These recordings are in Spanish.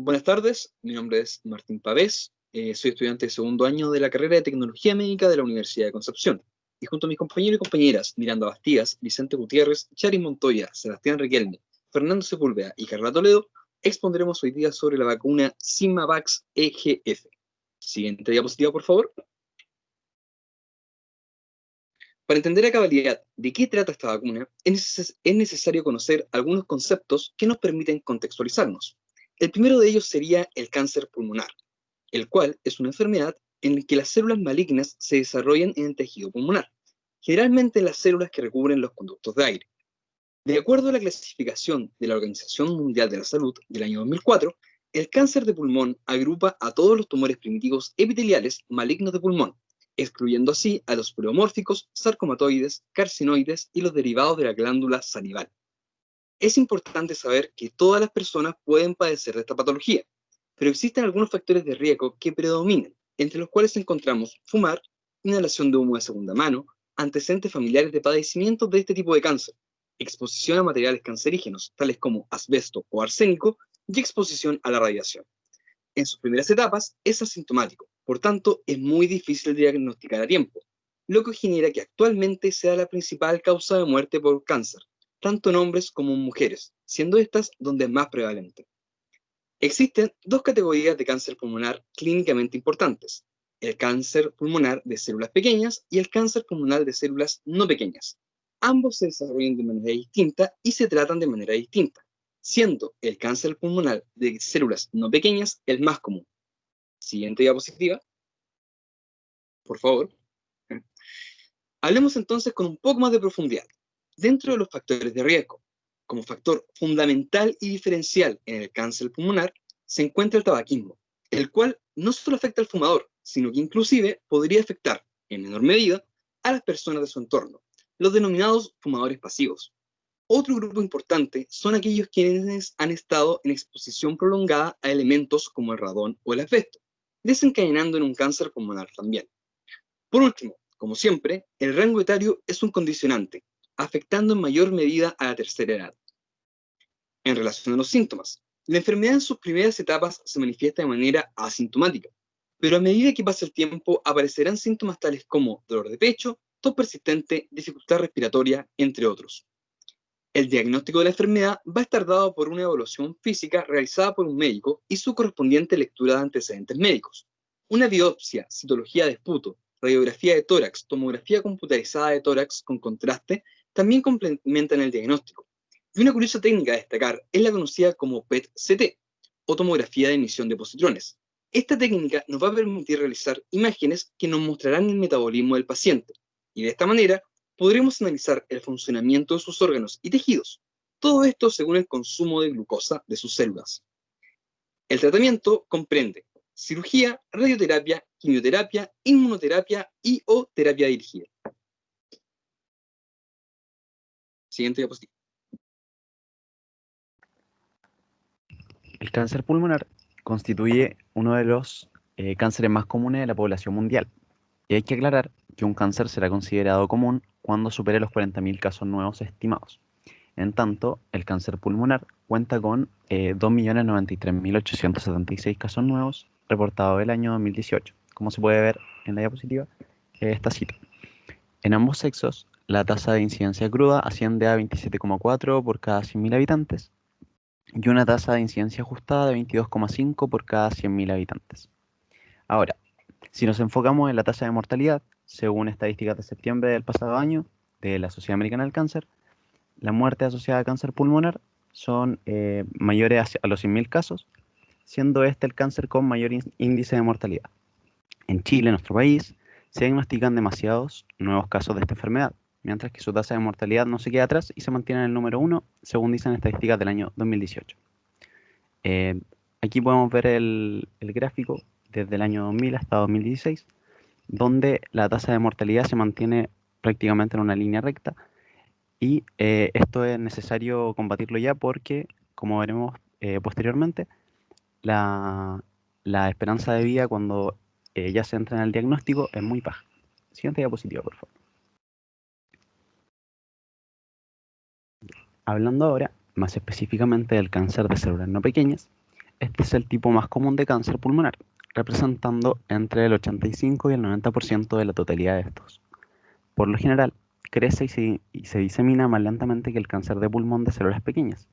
Buenas tardes, mi nombre es Martín Pavés, soy estudiante de segundo año de la carrera de Tecnología Médica de la Universidad de Concepción. Y junto a mis compañeros y compañeras Miranda Bastías, Vicente Gutiérrez, Charis Montoya, Sebastián Riquelme, Fernando Sepúlveda y Carla Toledo, expondremos hoy día sobre la vacuna Symavax EGF. Siguiente diapositiva, por favor. Para entender a cabalidad de qué trata esta vacuna, es necesario conocer algunos conceptos que nos permiten contextualizarnos. El primero de ellos sería el cáncer pulmonar, el cual es una enfermedad en la que las células malignas se desarrollan en el tejido pulmonar, generalmente las células que recubren los conductos de aire. De acuerdo a la clasificación de la Organización Mundial de la Salud del año 2004, el cáncer de pulmón agrupa a todos los tumores primitivos epiteliales malignos de pulmón, excluyendo así a los pleomórficos, sarcomatoides, carcinoides y los derivados de la glándula salival. Es importante saber que todas las personas pueden padecer de esta patología, pero existen algunos factores de riesgo que predominan, entre los cuales encontramos fumar, inhalación de humo de segunda mano, antecedentes familiares de padecimientos de este tipo de cáncer, exposición a materiales cancerígenos, tales como asbesto o arsénico, y exposición a la radiación. En sus primeras etapas es asintomático, por tanto es muy difícil de diagnosticar a tiempo, lo que genera que actualmente sea la principal causa de muerte por cáncer, tanto en hombres como en mujeres, siendo estas donde es más prevalente. Existen dos categorías de cáncer pulmonar clínicamente importantes: el cáncer pulmonar de células pequeñas y el cáncer pulmonar de células no pequeñas. Ambos se desarrollan de manera distinta y se tratan de manera distinta, siendo el cáncer pulmonar de células no pequeñas el más común. Siguiente diapositiva, por favor. Hablemos entonces con un poco más de profundidad. Dentro de los factores de riesgo, como factor fundamental y diferencial en el cáncer pulmonar, se encuentra el tabaquismo, el cual no solo afecta al fumador, sino que inclusive podría afectar, en menor medida, a las personas de su entorno, los denominados fumadores pasivos. Otro grupo importante son aquellos quienes han estado en exposición prolongada a elementos como el radón o el asbesto, desencadenando en un cáncer pulmonar también. Por último, como siempre, el rango etario es un condicionante, afectando en mayor medida a la tercera edad. En relación a los síntomas, la enfermedad en sus primeras etapas se manifiesta de manera asintomática, pero a medida que pasa el tiempo aparecerán síntomas tales como dolor de pecho, tos persistente, dificultad respiratoria, entre otros. El diagnóstico de la enfermedad va a estar dado por una evaluación física realizada por un médico y su correspondiente lectura de antecedentes médicos. Una biopsia, citología de esputo, radiografía de tórax, tomografía computarizada de tórax con contraste también complementan el diagnóstico. Y una curiosa técnica a destacar es la conocida como PET-CT, o tomografía de emisión de positrones. Esta técnica nos va a permitir realizar imágenes que nos mostrarán el metabolismo del paciente, y de esta manera podremos analizar el funcionamiento de sus órganos y tejidos, todo esto según el consumo de glucosa de sus células. El tratamiento comprende cirugía, radioterapia, quimioterapia, inmunoterapia y o terapia dirigida. Siguiente diapositiva. El cáncer pulmonar constituye uno de los cánceres más comunes de la población mundial. Y hay que aclarar que un cáncer será considerado común cuando supere los 40.000 casos nuevos estimados. En tanto, el cáncer pulmonar cuenta con 2.093.876 casos nuevos reportados el año 2018, como se puede ver en la diapositiva, esta cita. En ambos sexos, la tasa de incidencia cruda asciende a 27,4 por cada 100.000 habitantes y una tasa de incidencia ajustada de 22,5 por cada 100.000 habitantes. Ahora, si nos enfocamos en la tasa de mortalidad, según estadísticas de septiembre del pasado año de la Sociedad Americana del Cáncer, la muerte asociada a cáncer pulmonar son mayores a los 100.000 casos, siendo este el cáncer con mayor índice de mortalidad. En Chile, nuestro país, se diagnostican demasiados nuevos casos de esta enfermedad, mientras que su tasa de mortalidad no se queda atrás y se mantiene en el número 1, según dicen estadísticas del año 2018. Aquí podemos ver el gráfico desde el año 2000 hasta 2016, donde la tasa de mortalidad se mantiene prácticamente en una línea recta, y esto es necesario combatirlo ya porque, como veremos posteriormente, la esperanza de vida cuando ya se entra en el diagnóstico es muy baja. Siguiente diapositiva, por favor. Hablando ahora más específicamente del cáncer de células no pequeñas, Este es el tipo más común de cáncer pulmonar, representando entre el 85 y el 90% de la totalidad de estos. Por lo general, crece y se disemina más lentamente que el cáncer de pulmón de células pequeñas,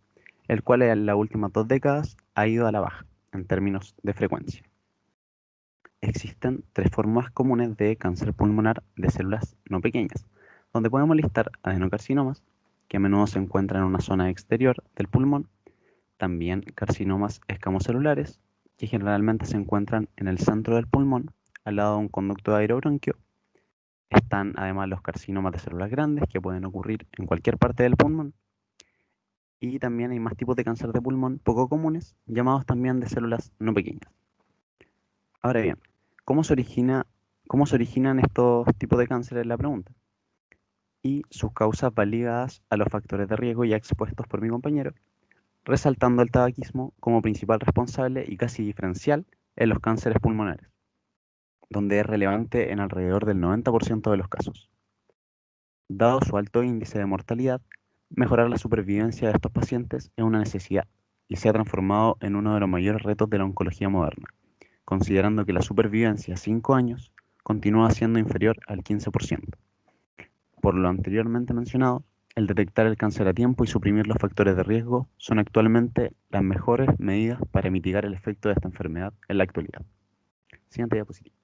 el cual en las últimas 2 décadas ha ido a la baja en términos de frecuencia. Existen 3 formas comunes de cáncer pulmonar de células no pequeñas, donde podemos listar adenocarcinomas, que a menudo se encuentran en una zona exterior del pulmón, también carcinomas escamocelulares, que generalmente se encuentran en el centro del pulmón, al lado de un conducto de aerobronquio. Están además los carcinomas de células grandes, que pueden ocurrir en cualquier parte del pulmón. Y también hay más tipos de cáncer de pulmón poco comunes, llamados también de células no pequeñas. Ahora bien, ¿cómo se originan estos tipos de cáncer? Es la pregunta. Y sus causas van ligadas a los factores de riesgo ya expuestos por mi compañero, resaltando el tabaquismo como principal responsable y casi diferencial en los cánceres pulmonares, donde es relevante en alrededor del 90% de los casos. Dado su alto índice de mortalidad, mejorar la supervivencia de estos pacientes es una necesidad y se ha transformado en uno de los mayores retos de la oncología moderna, considerando que la supervivencia a 5 años continúa siendo inferior al 15%. Por lo anteriormente mencionado, el detectar el cáncer a tiempo y suprimir los factores de riesgo son actualmente las mejores medidas para mitigar el efecto de esta enfermedad en la actualidad. Siguiente diapositiva.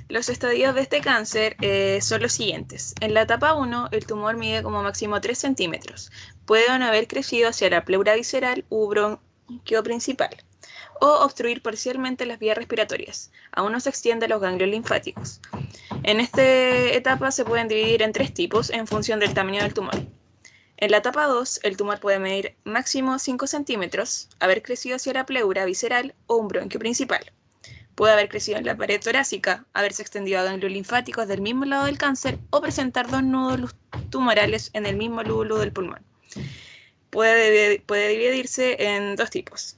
Los estadios de este cáncer son los siguientes. En la etapa 1, el tumor mide como máximo 3 centímetros. Puede o no haber crecido hacia la pleura visceral u bronquio principal, o obstruir parcialmente las vías respiratorias. Aún no se extiende a los ganglios linfáticos. En esta etapa se pueden dividir en 3 tipos en función del tamaño del tumor. En la etapa 2, el tumor puede medir máximo 5 centímetros, haber crecido hacia la pleura visceral o un bronquio principal. Puede haber crecido en la pared torácica, haberse extendido a ganglios linfáticos del mismo lado del cáncer o presentar 2 nódulos tumorales en el mismo lóbulo del pulmón. Puede dividirse en 2 tipos.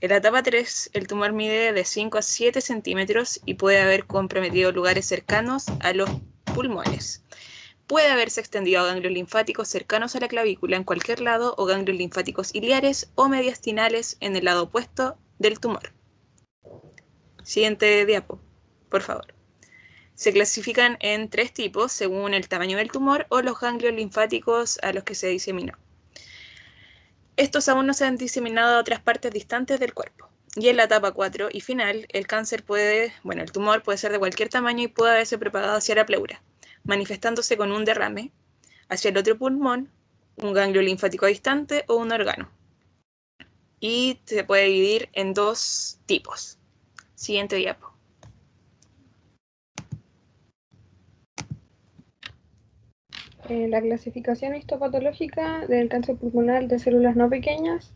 En la etapa 3, el tumor mide de 5 a 7 centímetros y puede haber comprometido lugares cercanos a los pulmones. Puede haberse extendido a ganglios linfáticos cercanos a la clavícula en cualquier lado o ganglios linfáticos iliares o mediastinales en el lado opuesto del tumor. Siguiente diapo, por favor. Se clasifican en 3 tipos según el tamaño del tumor o los ganglios linfáticos a los que se diseminó. Estos aún no se han diseminado a otras partes distantes del cuerpo. Y en la etapa 4 y final, el tumor puede ser de cualquier tamaño y puede haberse propagado hacia la pleura, manifestándose con un derrame hacia el otro pulmón, un ganglio linfático distante o un órgano. Y se puede dividir en 2 tipos. Siguiente diapo. La clasificación histopatológica del cáncer pulmonar de células no pequeñas.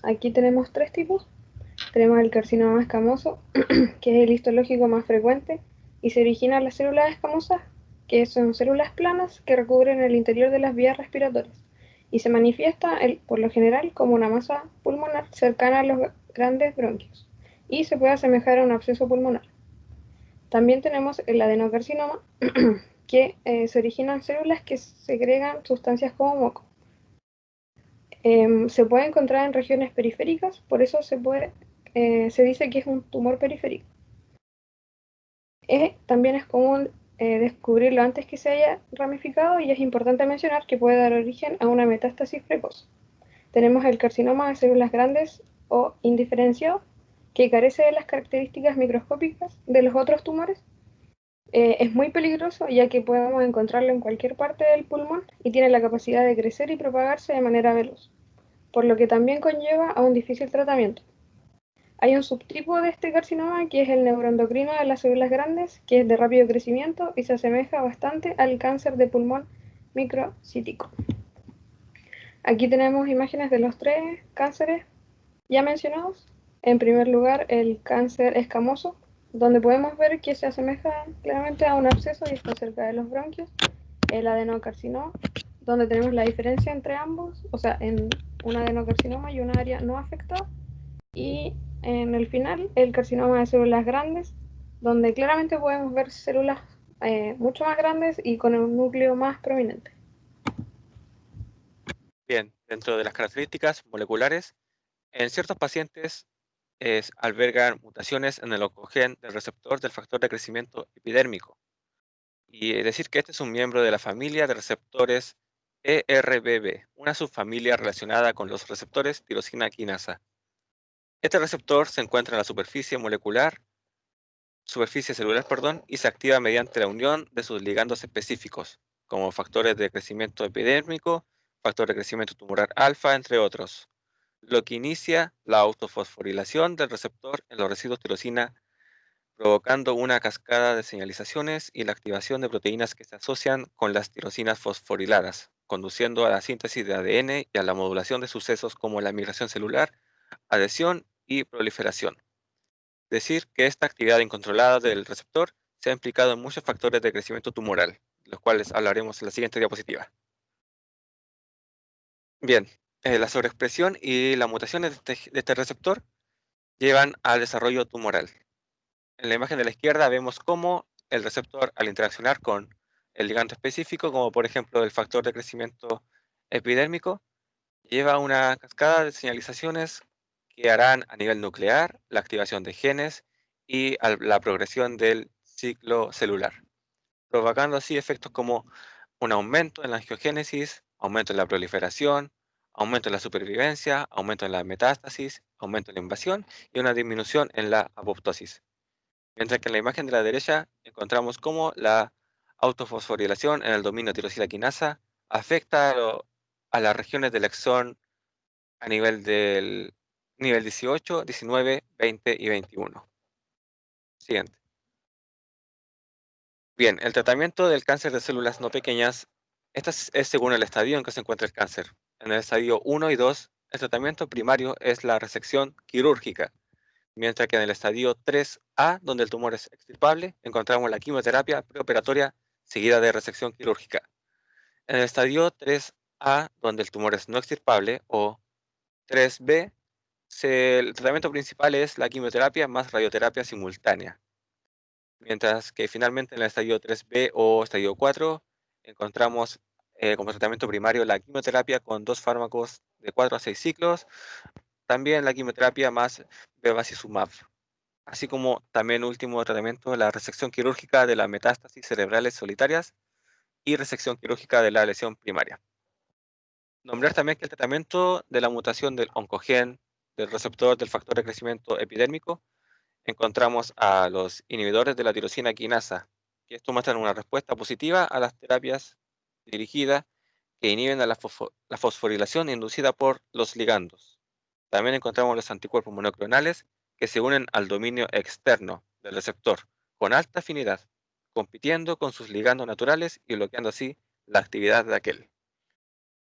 Aquí tenemos 3 tipos. Tenemos el carcinoma escamoso, que es el histológico más frecuente, y se origina en las células escamosas, que son células planas que recubren el interior de las vías respiratorias, y se manifiesta por lo general como una masa pulmonar cercana a los grandes bronquios, y se puede asemejar a un absceso pulmonar. También tenemos el adenocarcinoma, que se originan células que segregan sustancias como moco. Se puede encontrar en regiones periféricas, por eso se dice que es un tumor periférico. También es común descubrirlo antes que se haya ramificado, y es importante mencionar que puede dar origen a una metástasis precoz. Tenemos el carcinoma de células grandes o indiferenciado, que carece de las características microscópicas de los otros tumores. Es muy peligroso, ya que podemos encontrarlo en cualquier parte del pulmón y tiene la capacidad de crecer y propagarse de manera veloz, por lo que también conlleva a un difícil tratamiento. Hay un subtipo de este carcinoma que es el neuroendocrino de las células grandes, que es de rápido crecimiento y se asemeja bastante al cáncer de pulmón microcítico. Aquí tenemos imágenes de los 3 cánceres ya mencionados. En primer lugar, el cáncer escamoso, donde podemos ver que se asemeja claramente a un absceso y está cerca de los bronquios. El adenocarcinoma, donde tenemos la diferencia entre ambos, o sea, en un adenocarcinoma y un área no afectada. Y en el final, el carcinoma de células grandes, donde claramente podemos ver células mucho más grandes y con un núcleo más prominente. Bien, dentro de las características moleculares, En ciertos pacientes albergan mutaciones en el oncogen del receptor del factor de crecimiento epidérmico. Y decir que este es un miembro de la familia de receptores ERBB, una subfamilia relacionada con los receptores tirosina quinasa. Este receptor se encuentra en la superficie celular, y se activa mediante la unión de sus ligandos específicos, como factores de crecimiento epidérmico, factor de crecimiento tumoral alfa, entre otros, lo que inicia la autofosforilación del receptor en los residuos tirosina, provocando una cascada de señalizaciones y la activación de proteínas que se asocian con las tirosinas fosforiladas, conduciendo a la síntesis de ADN y a la modulación de sucesos como la migración celular, adhesión y proliferación. Decir que esta actividad incontrolada del receptor se ha implicado en muchos factores de crecimiento tumoral, los cuales hablaremos en la siguiente diapositiva. Bien, la sobreexpresión y las mutaciones de este receptor llevan al desarrollo tumoral. En la imagen de la izquierda vemos cómo el receptor, al interaccionar con el ligando específico, como por ejemplo el factor de crecimiento epidérmico, lleva una cascada de señalizaciones que harán a nivel nuclear la activación de genes y la progresión del ciclo celular, provocando así efectos como un aumento en la angiogénesis, aumento en la proliferación, aumento en la supervivencia, aumento en la metástasis, aumento en la invasión y una disminución en la apoptosis. Mientras que en la imagen de la derecha encontramos cómo la autofosforilación en el dominio tirosina quinasa afecta a las regiones del exón a nivel del nivel 18, 19, 20 y 21. Siguiente. Bien, el tratamiento del cáncer de células no pequeñas, es según el estadio en que se encuentra el cáncer. En el estadio 1 y 2, el tratamiento primario es la resección quirúrgica, mientras que en el estadio 3A, donde el tumor es extirpable, encontramos la quimioterapia preoperatoria seguida de resección quirúrgica. En el estadio 3A, donde el tumor es no extirpable, o 3B, el tratamiento principal es la quimioterapia más radioterapia simultánea. Mientras que finalmente en el estadio 3B o estadio 4 encontramos como tratamiento primario la quimioterapia con 2 fármacos de 4 a 6 ciclos, también la quimioterapia más bevacizumab, así como también último tratamiento la resección quirúrgica de las metástasis cerebrales solitarias y resección quirúrgica de la lesión primaria. Nombrar también que el tratamiento de la mutación del oncogen del receptor del factor de crecimiento epidérmico encontramos a los inhibidores de la tirosina quinasa, que esto muestran una respuesta positiva a las terapias dirigidas que inhiben a la fosforilación inducida por los ligandos. También encontramos los anticuerpos monoclonales que se unen al dominio externo del receptor con alta afinidad, compitiendo con sus ligandos naturales y bloqueando así la actividad de aquel.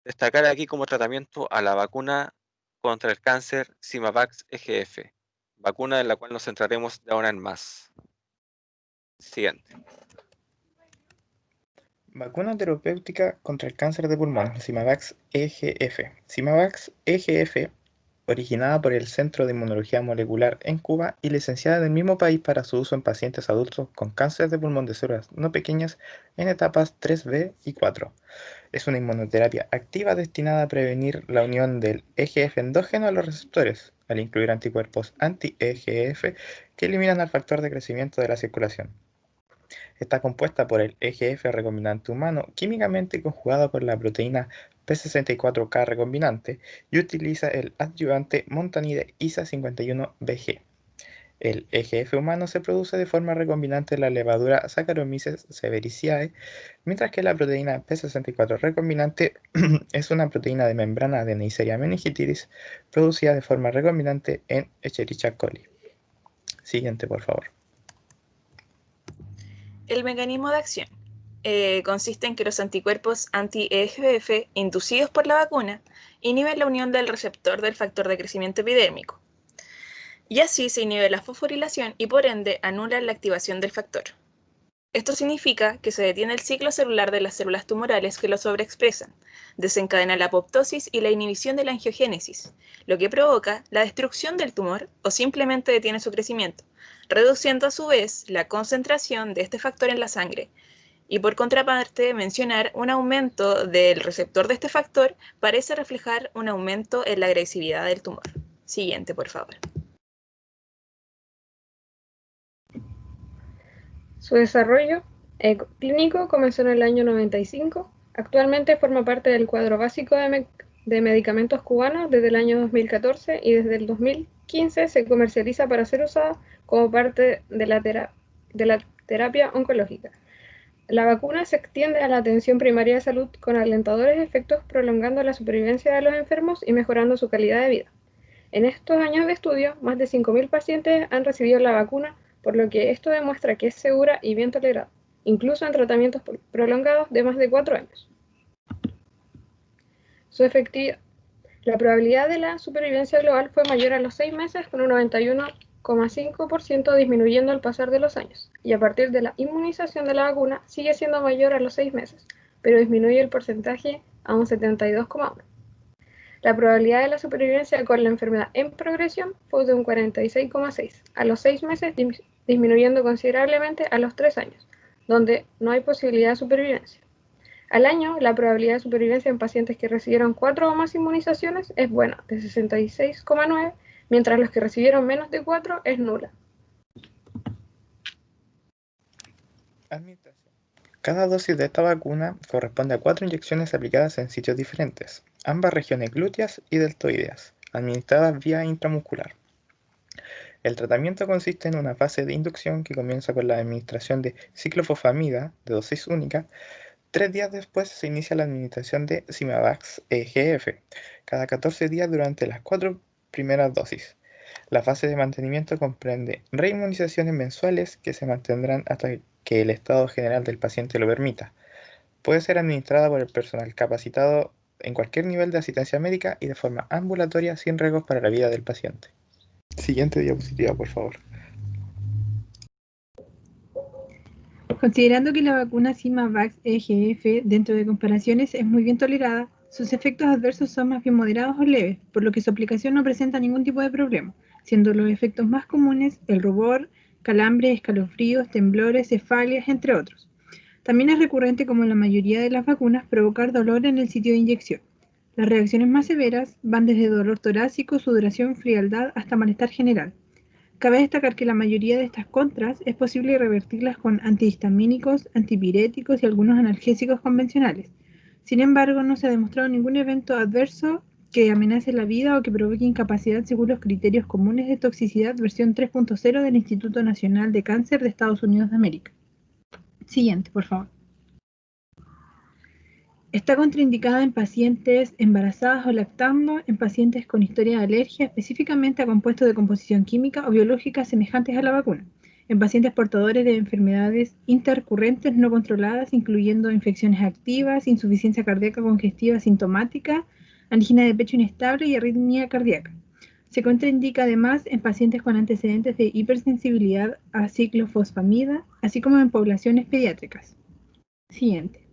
Destacar aquí como tratamiento a la vacuna contra el cáncer Symavax EGF, vacuna en la cual nos centraremos de ahora en más. Siguiente. Vacuna terapéutica contra el cáncer de pulmón, Symavax EGF. Symavax EGF, originada por el Centro de Inmunología Molecular en Cuba y licenciada en el mismo país para su uso en pacientes adultos con cáncer de pulmón de células no pequeñas en etapas 3B y 4. Es una inmunoterapia activa destinada a prevenir la unión del EGF endógeno a los receptores, al incluir anticuerpos anti-EGF que eliminan al factor de crecimiento de la circulación. Está compuesta por el EGF recombinante humano químicamente conjugado con la proteína P64K recombinante y utiliza el adyuvante Montanide ISA51BG. El EGF humano se produce de forma recombinante en la levadura Saccharomyces cerevisiae, mientras que la proteína P64 recombinante es una proteína de membrana de Neisseria meningitidis producida de forma recombinante en Escherichia coli. Siguiente, por favor. El mecanismo de acción consiste en que los anticuerpos anti-EGF inducidos por la vacuna inhiben la unión del receptor del factor de crecimiento epidérmico. Y así se inhibe la fosforilación y por ende anulan la activación del factor. Esto significa que se detiene el ciclo celular de las células tumorales que lo sobreexpresan, desencadena la apoptosis y la inhibición de la angiogénesis, lo que provoca la destrucción del tumor o simplemente detiene su crecimiento, reduciendo a su vez la concentración de este factor en la sangre. Y por contraparte, mencionar un aumento del receptor de este factor parece reflejar un aumento en la agresividad del tumor. Siguiente, por favor. Su desarrollo clínico comenzó en el año 95. Actualmente forma parte del cuadro básico de medicamentos cubanos desde el año 2014 y desde el 2015 se comercializa para ser usada como parte de la terapia oncológica. La vacuna se extiende a la atención primaria de salud con alentadores efectos, prolongando la supervivencia de los enfermos y mejorando su calidad de vida. En estos años de estudio, más de 5.000 pacientes han recibido la vacuna, por lo que esto demuestra que es segura y bien tolerada, incluso en tratamientos prolongados de más de 4 años. Su efectividad. La probabilidad de la supervivencia global fue mayor a los 6 meses, con un 91,5% disminuyendo al pasar de los años, y a partir de la inmunización de la vacuna sigue siendo mayor a los 6 meses, pero disminuye el porcentaje a un 72,1%. La probabilidad de la supervivencia con la enfermedad en progresión fue de un 46,6% a los 6 meses, disminuyendo considerablemente a los 3 años, donde no hay posibilidad de supervivencia. Al año, la probabilidad de supervivencia en pacientes que recibieron 4 o más inmunizaciones es buena, de 66,9%, mientras los que recibieron menos de 4 es nula. Administración. Cada dosis de esta vacuna corresponde a 4 inyecciones aplicadas en sitios diferentes, ambas regiones glúteas y deltoideas, administradas vía intramuscular. El tratamiento consiste en una fase de inducción que comienza con la administración de ciclofosfamida de dosis única. 3 días después se inicia la administración de Symavax EGF, cada 14 días durante las 4 primeras dosis. La fase de mantenimiento comprende reinmunizaciones mensuales que se mantendrán hasta que el estado general del paciente lo permita. Puede ser administrada por el personal capacitado en cualquier nivel de asistencia médica y de forma ambulatoria sin riesgos para la vida del paciente. Siguiente diapositiva, por favor. Considerando que la vacuna Symavax EGF, dentro de comparaciones, es muy bien tolerada, sus efectos adversos son más bien moderados o leves, por lo que su aplicación no presenta ningún tipo de problema, siendo los efectos más comunes el rubor, calambres, escalofríos, temblores, cefalias, entre otros. También es recurrente, como en la mayoría de las vacunas, provocar dolor en el sitio de inyección. Las reacciones más severas van desde dolor torácico, sudoración, frialdad, hasta malestar general. Cabe destacar que la mayoría de estas contras es posible revertirlas con antihistamínicos, antipiréticos y algunos analgésicos convencionales. Sin embargo, no se ha demostrado ningún evento adverso que amenace la vida o que provoque incapacidad según los criterios comunes de toxicidad versión 3.0 del Instituto Nacional de Cáncer de Estados Unidos de América. Siguiente, por favor. Está contraindicada en pacientes embarazadas o lactando, en pacientes con historia de alergia, específicamente a compuestos de composición química o biológica semejantes a la vacuna, en pacientes portadores de enfermedades intercurrentes no controladas, incluyendo infecciones activas, insuficiencia cardíaca congestiva sintomática, angina de pecho inestable y arritmia cardíaca. Se contraindica además en pacientes con antecedentes de hipersensibilidad a ciclofosfamida, así como en poblaciones pediátricas. Siguiente.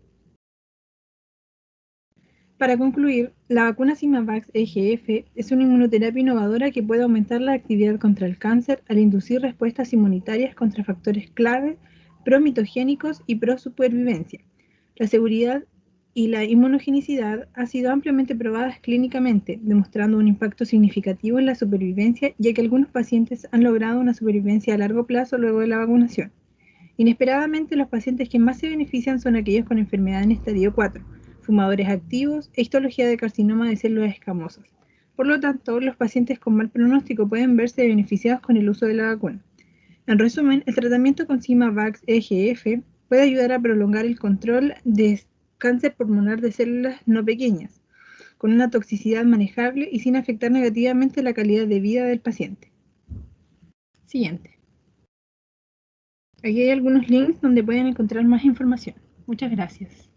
Para concluir, la vacuna Symavax EGF es una inmunoterapia innovadora que puede aumentar la actividad contra el cáncer al inducir respuestas inmunitarias contra factores clave, promitogénicos y pro-supervivencia. La seguridad y la inmunogenicidad han sido ampliamente probadas clínicamente, demostrando un impacto significativo en la supervivencia, ya que algunos pacientes han logrado una supervivencia a largo plazo luego de la vacunación. Inesperadamente, los pacientes que más se benefician son aquellos con enfermedad en estadio 4, fumadores activos e histología de carcinoma de células escamosas. Por lo tanto, los pacientes con mal pronóstico pueden verse beneficiados con el uso de la vacuna. En resumen, el tratamiento con Symavax EGF puede ayudar a prolongar el control de cáncer pulmonar de células no pequeñas, con una toxicidad manejable y sin afectar negativamente la calidad de vida del paciente. Siguiente. Aquí hay algunos links donde pueden encontrar más información. Muchas gracias.